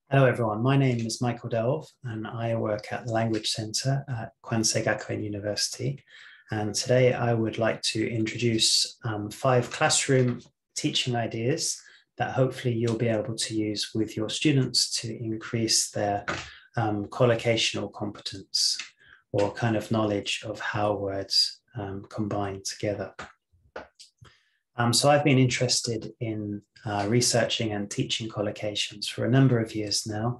Hello everyone, my name is Michael Delve and I work at the Language Centre at Kwansei Gakuen University. And today I would like to introduce 5 classroom teaching ideas that hopefully you'll be able to use with your students to increase their collocational competence, or kind of knowledge of how words combine together. So I've been interested in researching and teaching collocations for a number of years now.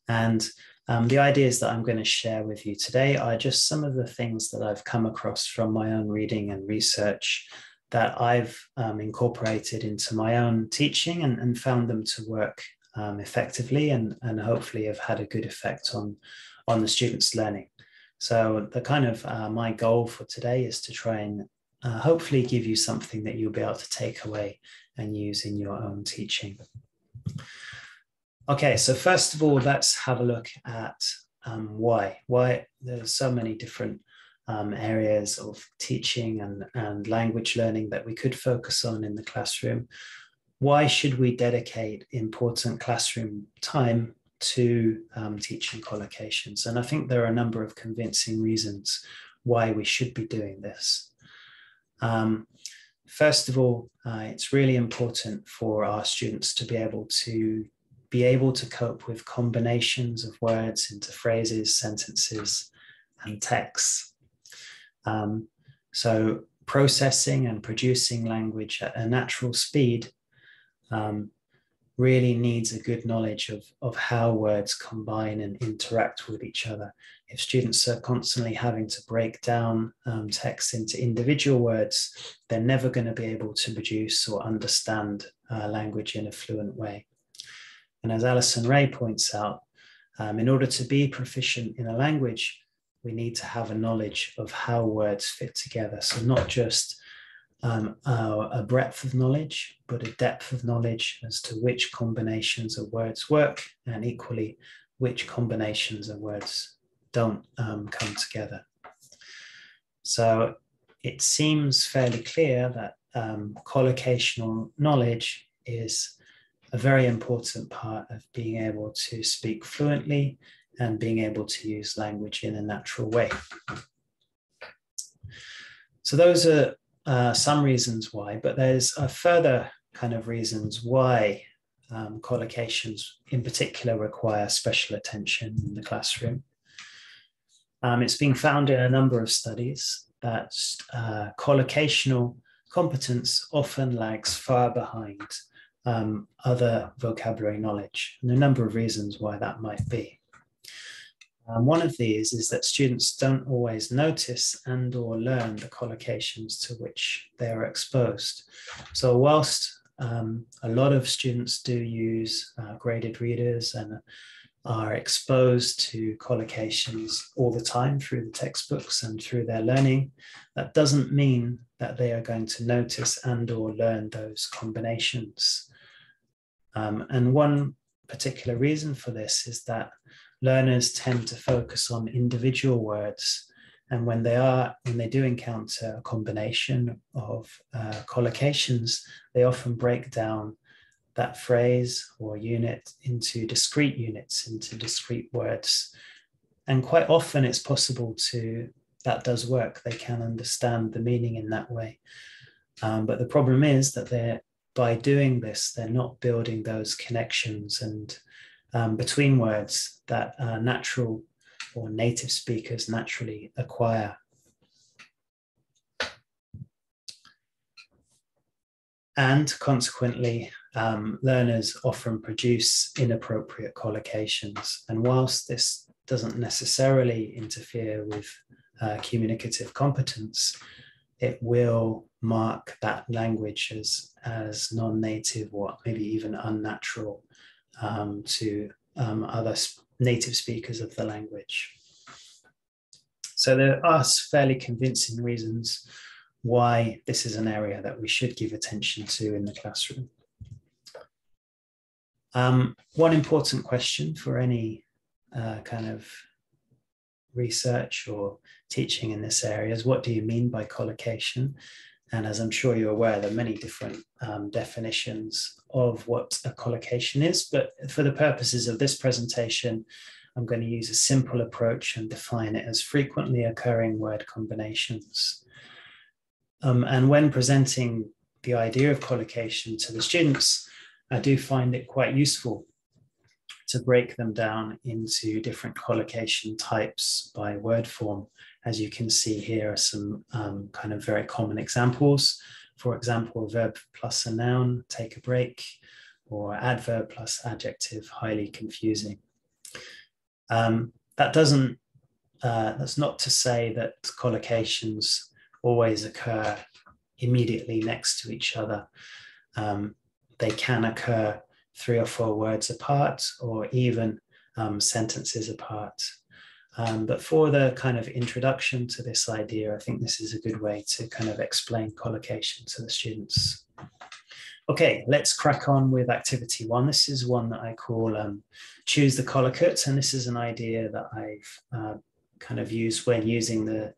And the ideas that I'm going to share with you today are just some of the things that I've come across from my own reading and research that I've incorporated into my own teaching and found them to work effectively and hopefully have had a good effect on the students' learning. So the kind of my goal for today is to try and hopefully give you something that you'll be able to take away and use in your own teaching. Okay, so first of all, let's have a look at why there's so many different areas of teaching and language learning that we could focus on in the classroom. Why should we dedicate important classroom time to teaching collocations? And I think there are a number of convincing reasons why we should be doing this. First of all, it's really important for our students to be able to cope with combinations of words into phrases, sentences, and texts. So processing and producing language at a natural speed really needs a good knowledge of how words combine and interact with each other. If students are constantly having to break down text into individual words, they're never going to be able to produce or understand language in a fluent way. And as Alison Wray points out, in order to be proficient in a language, we need to have a knowledge of how words fit together. So not just a breadth of knowledge, but a depth of knowledge as to which combinations of words work, and equally which combinations of words don't come together. So it seems fairly clear that collocational knowledge is a very important part of being able to speak fluently and being able to use language in a natural way. So those are some reasons why, but there's a further kind of reasons why collocations in particular require special attention in the classroom. It's been found in a number of studies that collocational competence often lags far behind other vocabulary knowledge, and a number of reasons why that might be. One of these is that students don't always notice and or learn the collocations to which they are exposed. So whilst a lot of students do use graded readers and are exposed to collocations all the time through the textbooks and through their learning, that doesn't mean that they are going to notice and or learn those combinations. And one particular reason for this is that learners tend to focus on individual words, and when they do encounter a combination of collocations, they often break down that phrase or unit into discrete units, into discrete words. And quite often it's possible that does work. They can understand the meaning in that way. But the problem is that by doing this, they're not building those connections and between words that natural or native speakers naturally acquire. And consequently, learners often produce inappropriate collocations. And whilst this doesn't necessarily interfere with communicative competence, it will mark that language as non-native or maybe even unnatural to other native speakers of the language. So there are fairly convincing reasons why this is an area that we should give attention to in the classroom. One important question for any kind of research or teaching in this area is, what do you mean by collocation? And as I'm sure you're aware, there are many different definitions of what a collocation is, but for the purposes of this presentation, I'm going to use a simple approach and define it as frequently occurring word combinations. And when presenting the idea of collocation to the students, I do find it quite useful to break them down into different collocation types by word form. As you can see, here are some kind of very common examples. For example, verb plus a noun, take a break, or adverb plus adjective, highly confusing. That's not to say that collocations always occur immediately next to each other. They can occur 3 or 4 words apart, or even sentences apart. But for the kind of introduction to this idea, I think this is a good way to kind of explain collocation to the students. Okay, let's crack on with activity 1. This is one that I call choose the collocate, and this is an idea that I've kind of used when using the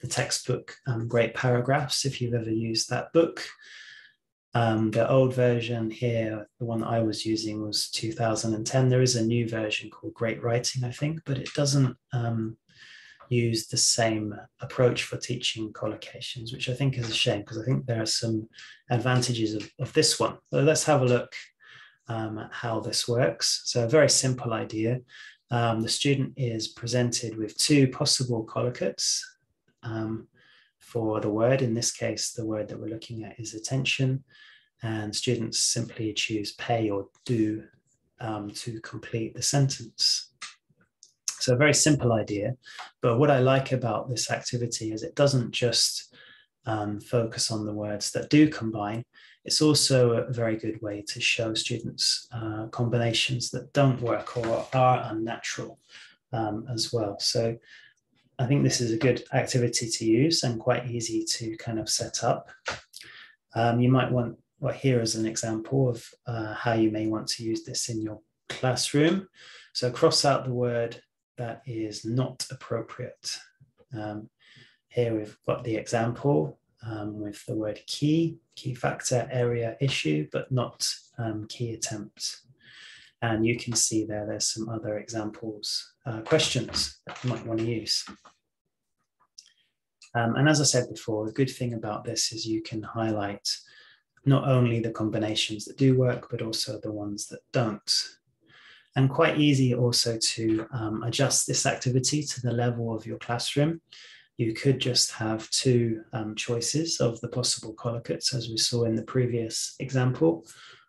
textbook Great Paragraphs, if you've ever used that book. The old version here, the one that I was using, was 2010. There is a new version called Great Writing, I think, but it doesn't use the same approach for teaching collocations, which I think is a shame, because I think there are some advantages of this one. So let's have a look at how this works. So a very simple idea. The student is presented with 2 possible collocates for the word. In this case, the word that we're looking at is attention, and students simply choose pay or do to complete the sentence. So a very simple idea, but what I like about this activity is it doesn't just focus on the words that do combine. It's also a very good way to show students combinations that don't work or are unnatural as well. So I think this is a good activity to use and quite easy to kind of set up. You might want, well, here is an example of how you may want to use this in your classroom. So cross out the word that is not appropriate. Here we've got the example with the word key factor, area, issue, but not key attempt. And you can see there's some other examples, questions that you might want to use. And as I said before, the good thing about this is you can highlight not only the combinations that do work, but also the ones that don't. And quite easy also to adjust this activity to the level of your classroom. You could just have 2 choices of the possible collocates, as we saw in the previous example,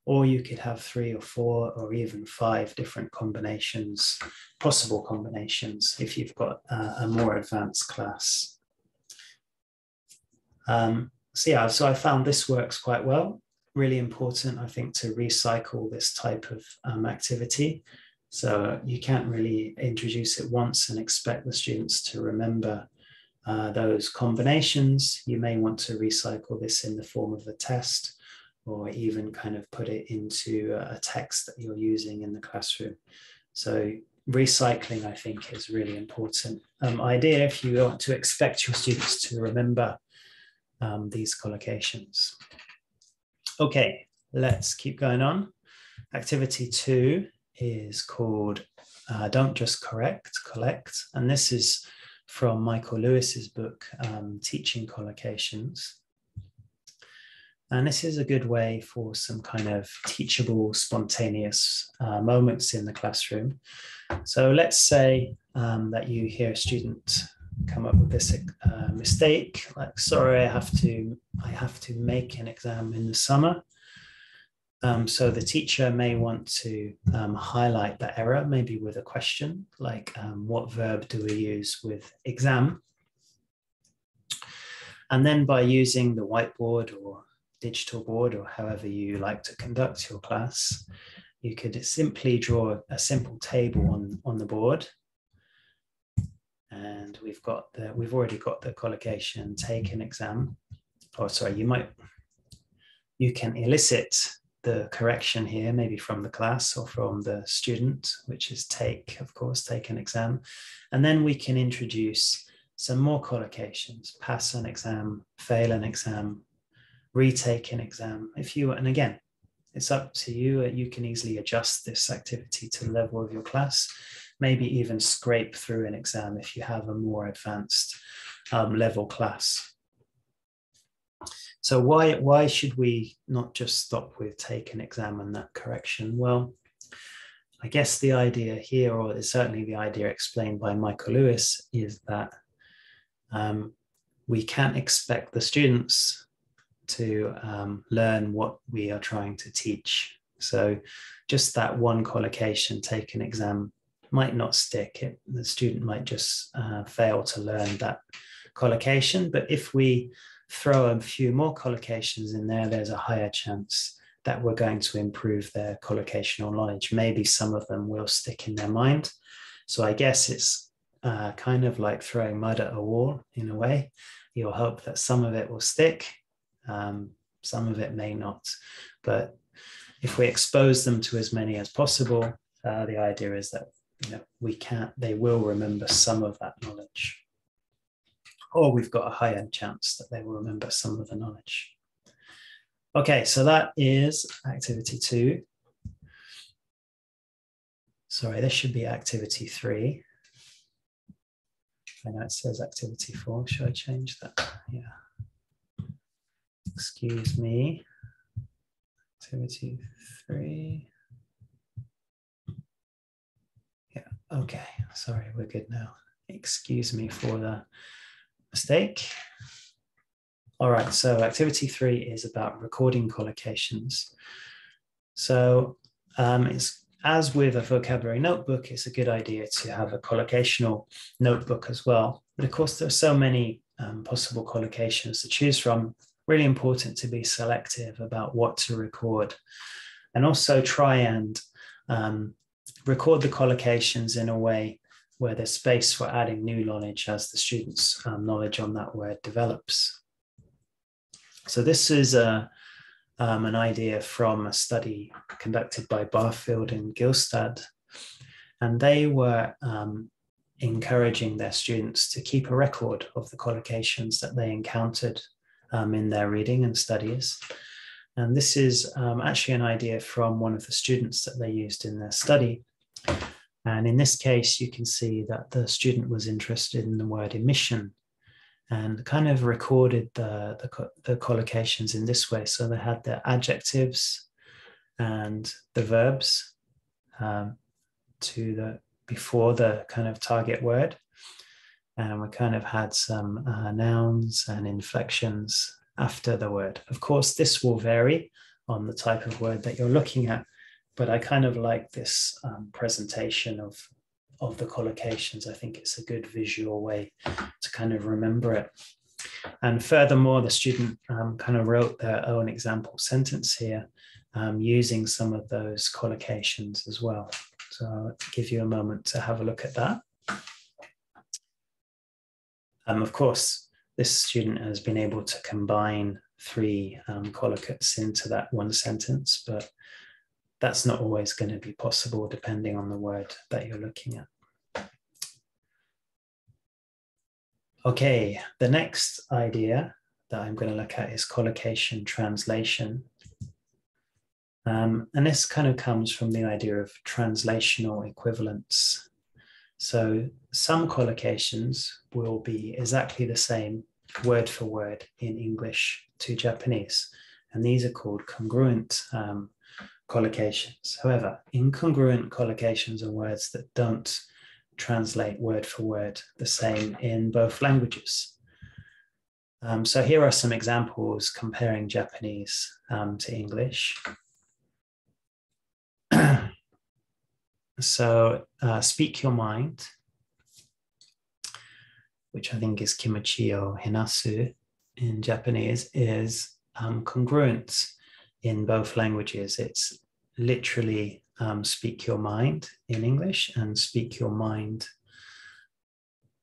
or you could have 3 or 4 or even 5 different combinations, possible combinations, if you've got a more advanced class. So I found this works quite well. Really important, I think, to recycle this type of activity. So you can't really introduce it once and expect the students to remember those combinations. You may want to recycle this in the form of a test, or even kind of put it into a text that you're using in the classroom. So recycling, I think, is really important idea if you want to expect your students to remember these collocations. Okay, let's keep going on. Activity 2 is called Don't Just Correct, Collect. And this is from Michael Lewis's book, Teaching Collocations. And this is a good way for some kind of teachable, spontaneous moments in the classroom. So let's say that you hear a student come up with this mistake, like, sorry, I have to make an exam in the summer. So the teacher may want to highlight the error, maybe with a question, like what verb do we use with exam? And then by using the whiteboard or digital board, or however you like to conduct your class, you could simply draw a simple table on the board. And we've already got the collocation take an exam. Oh, sorry, you can elicit the correction here, maybe from the class or from the student, which is take an exam. And then we can introduce some more collocations: pass an exam, fail an exam, retake an exam. And again, it's up to you. You can easily adjust this activity to the level of your class, maybe even scrape through an exam if you have a more advanced level class. So why should we not just stop with take an exam and that correction? Well, I guess the idea here, or certainly the idea explained by Michael Lewis, is that we can't expect the students to learn what we are trying to teach. So just that one collocation, take an exam, might not stick. The student might just fail to learn that collocation. But if we throw a few more collocations in there, there's a higher chance that we're going to improve their collocational knowledge. Maybe some of them will stick in their mind. So I guess it's kind of like throwing mud at a wall in a way. You'll hope that some of it will stick, some of it may not. But if we expose them to as many as possible, the idea is that they will remember some of that knowledge. Or we've got a higher chance that they will remember some of the knowledge. Okay, so that is activity 2. Sorry, this should be activity 3. I know it says activity 4. Should I change that? Yeah. Excuse me. Activity 3. Yeah, okay. Sorry, we're good now. Excuse me for the mistake. All right, so activity 3 is about recording collocations. So it's, as with a vocabulary notebook, it's a good idea to have a collocational notebook as well. But of course, there are so many possible collocations to choose from. Really important to be selective about what to record, and also try and record the collocations in a way where there's space for adding new knowledge as the student's knowledge on that word develops. So this is an idea from a study conducted by Barfield and Gilstad, and they were encouraging their students to keep a record of the collocations that they encountered in their reading and studies. And this is actually an idea from one of the students that they used in their study. And in this case, you can see that the student was interested in the word emission and kind of recorded the collocations in this way. So they had the adjectives and the verbs before the kind of target word. And we kind of had some nouns and inflections after the word. Of course, this will vary on the type of word that you're looking at, but I kind of like this presentation of the collocations. I think it's a good visual way to kind of remember it. And furthermore, the student kind of wrote their own example sentence here using some of those collocations as well. So I'll give you a moment to have a look at that. Of course, this student has been able to combine 3 collocates into that one sentence, but that's not always going to be possible depending on the word that you're looking at. Okay, the next idea that I'm going to look at is collocation translation. And this kind of comes from the idea of translational equivalence. So some collocations will be exactly the same word for word in English to Japanese, and these are called congruent collocations. However, incongruent collocations are words that don't translate word for word the same in both languages. So here are some examples comparing Japanese to English. So speak your mind, which I think is kimochi o hinasu in Japanese, is congruent in both languages. It's literally speak your mind in English and speak your mind.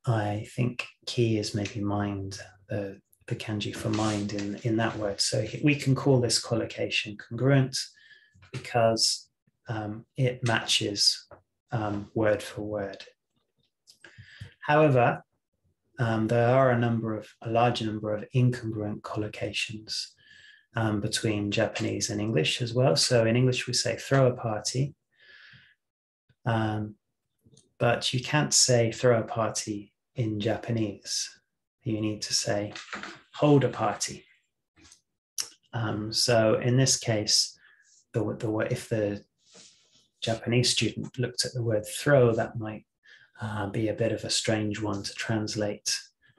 I think ki is maybe mind, the kanji for mind in that word. So we can call this collocation congruent because it matches word for word. However, there are a large number of incongruent collocations. between Japanese and English as well. So in English, we say throw a party, but you can't say throw a party in Japanese. You need to say hold a party. So in this case, if the Japanese student looked at the word throw, that might be a bit of a strange one to translate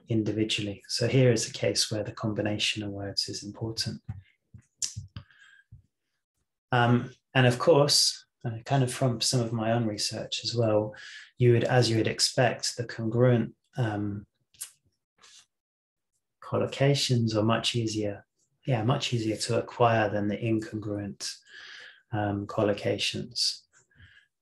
individually. So here is a case where the combination of words is important. And of course, kind of from some of my own research as well, as you would expect, the congruent collocations are much easier to acquire than the incongruent collocations.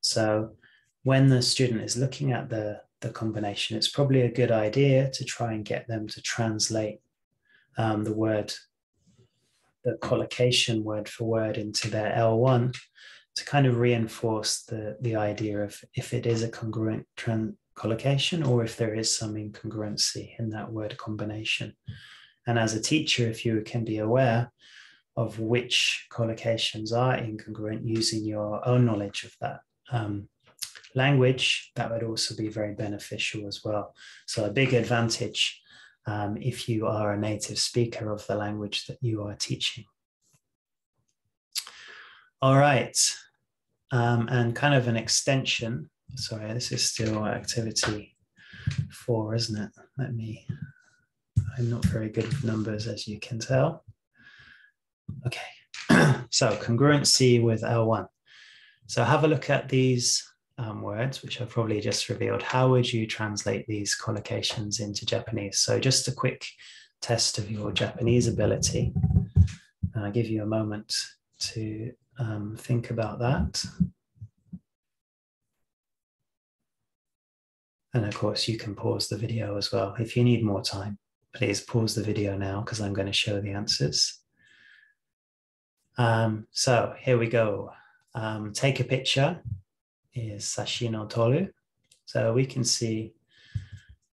So when the student is looking at the combination, it's probably a good idea to try and get them to translate the collocation word for word into their L1 to kind of reinforce the idea of if it is a congruent collocation or if there is some incongruency in that word combination. And as a teacher, if you can be aware of which collocations are incongruent using your own knowledge of that language, that would also be very beneficial as well. So a big advantage if you are a native speaker of the language that you are teaching. All right, and kind of an extension. Sorry, this is still activity 4, isn't it? I'm not very good with numbers, as you can tell. Okay, so congruency with L1. So have a look at these words, which I've probably just revealed. How would you translate these collocations into Japanese? So just a quick test of your Japanese ability. And I'll give you a moment to think about that. And of course, you can pause the video as well. If you need more time, please pause the video now because I'm going to show the answers. So here we go. Take a picture is sashin o toru. So we can see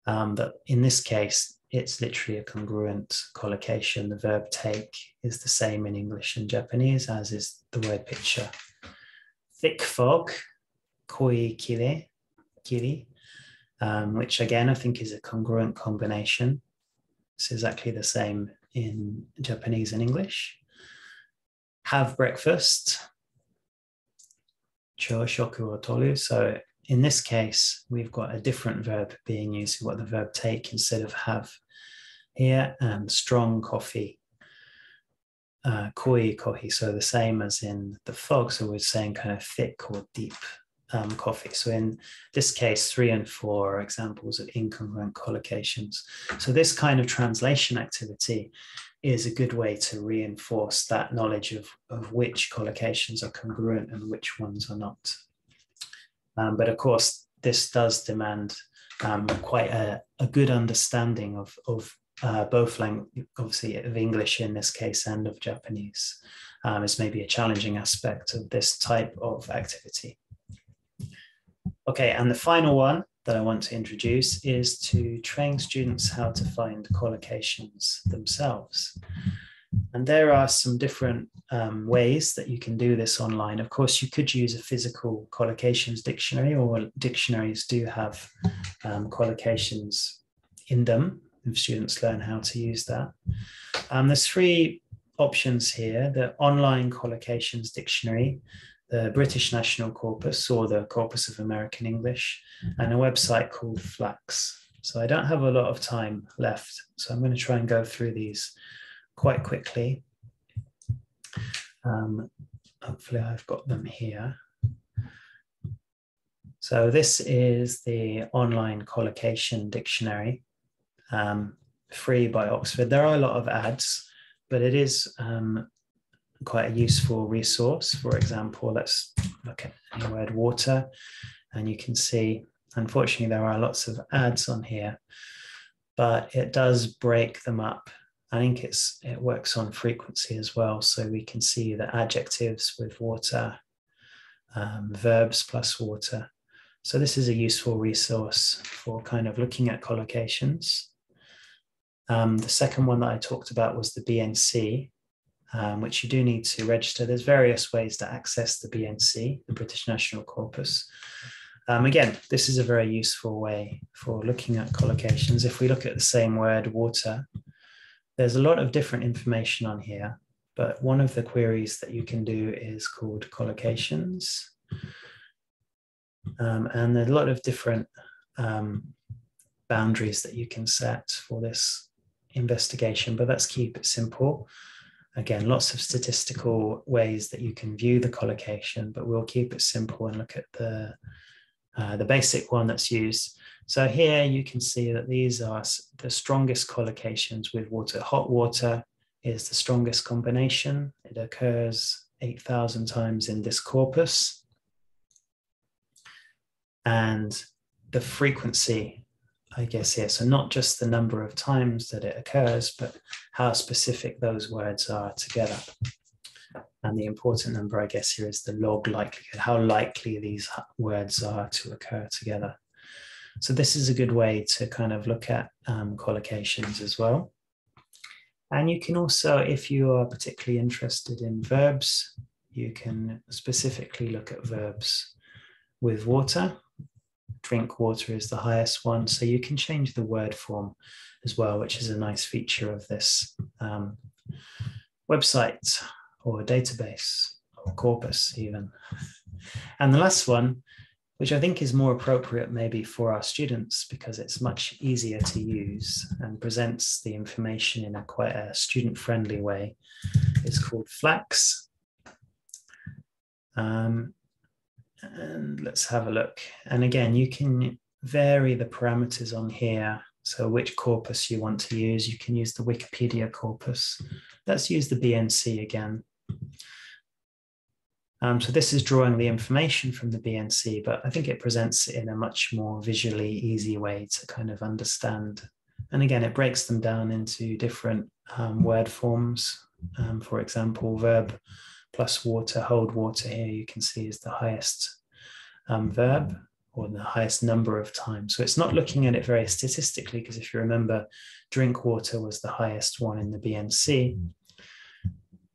that in this case, it's literally a congruent collocation. The verb take is the same in English and Japanese as is the word picture. Thick fog, koi kiri, which again, I think is a congruent combination. It's exactly the same in Japanese and English. Have breakfast, choshoku o toru. So in this case, we've got a different verb being used. We've got the verb take instead of have here, and strong coffee, koi coffee. So the same as in the fog. So we're saying kind of thick or deep coffee. So in this case, 3 and 4 are examples of incongruent collocations. So this kind of translation activity is a good way to reinforce that knowledge of which collocations are congruent and which ones are not. But of course, this does demand quite a good understanding of both languages, obviously of English in this case and of Japanese. Is maybe a challenging aspect of this type of activity. Okay, and the final one that I want to introduce is to train students how to find collocations themselves. And there are some different ways that you can do this online. Of course, you could use a physical collocations dictionary, or dictionaries do have collocations in them if students learn how to use that. There's 3 options here: the online collocations dictionary, the British National Corpus, or the Corpus of American English, and a website called Flax. So I don't have a lot of time left, so I'm going to try and go through these quite quickly. Hopefully I've got them here. So this is the online collocation dictionary, free by Oxford. There are a lot of ads, but it is quite a useful resource. For example, let's look at the word water, and you can see, unfortunately, there are lots of ads on here, but it does break them up. I think it works on frequency as well, so we can see the adjectives with water, verbs plus water. So this is a useful resource for kind of looking at collocations. The second one that I talked about was the BNC. which you do need to register. There's various ways to access the BNC, the British National Corpus. Again, this is a very useful way for looking at collocations. If we look at the same word, water, there's a lot of different information on here, but one of the queries that you can do is called collocations. And there's a lot of different boundaries that you can set for this investigation, but let's keep it simple. Again, lots of statistical ways that you can view the collocation, but we'll keep it simple and look at the basic one that's used. So here you can see that these are the strongest collocations with water. Hot water is the strongest combination. It occurs 8,000 times in this corpus. And the frequency, I guess here, so not just the number of times that it occurs, but how specific those words are together. And the important number, I guess, here is the log likelihood, how likely these words are to occur together. So this is a good way to kind of look at collocations as well. And you can also, if you are particularly interested in verbs, you can specifically look at verbs with water. Drink water is the highest one, so you can change the word form as well, which is a nice feature of this website or database or corpus even. And the last one, which I think is more appropriate maybe for our students because it's much easier to use and presents the information in a quite a student-friendly way, is called FLAX. And let's have a look. And again, you can vary the parameters on here. So which corpus you want to use. You can use the Wikipedia corpus. Let's use the BNC again. So this is drawing the information from the BNC, but I think it presents it in a much more visually easy way to kind of understand. And again, it breaks them down into different word forms. For example, verb plus water, hold water here, you can see is the highest verb or the highest number of times. So it's not looking at it very statistically, because if you remember, drink water was the highest one in the BNC.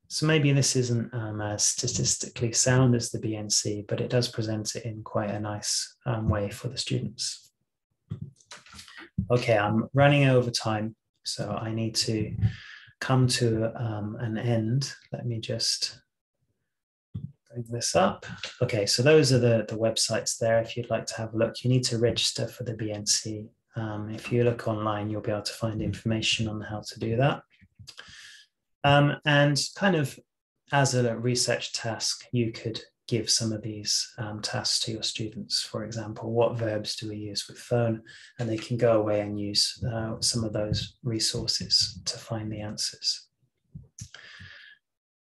So maybe this isn't as statistically sound as the BNC, but it does present it in quite a nice way for the students. Okay, I'm running over time, so I need to come to an end. Let me just bring this up. Okay, so those are the websites there. If you'd like to have a look, you need to register for the BNC. If you look online, you'll be able to find information on how to do that. And kind of as a research task, you could give some of these tasks to your students. For example, what verbs do we use with phone? And they can go away and use some of those resources to find the answers.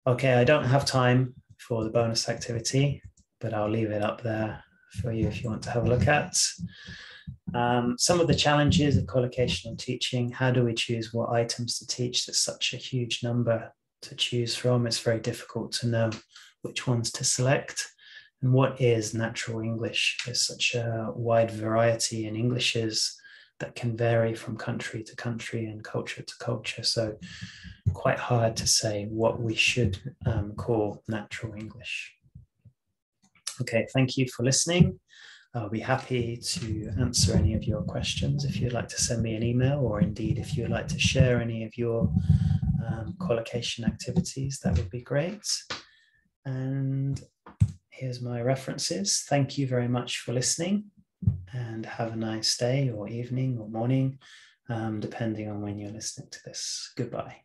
Okay, I don't have time for the bonus activity, but I'll leave it up there for you if you want to have a look at. Some of the challenges of collocational teaching: how do we choose what items to teach? There's such a huge number to choose from. It's very difficult to know which ones to select. And what is natural English? There's such a wide variety in Englishes that can vary from country to country and culture to culture. So quite hard to say what we should call natural English. Okay, thank you for listening. I'll be happy to answer any of your questions if you'd like to send me an email, or indeed if you'd like to share any of your collocation activities, that would be great. And here's my references. Thank you very much for listening, and have a nice day or evening or morning, depending on when you're listening to this. Goodbye.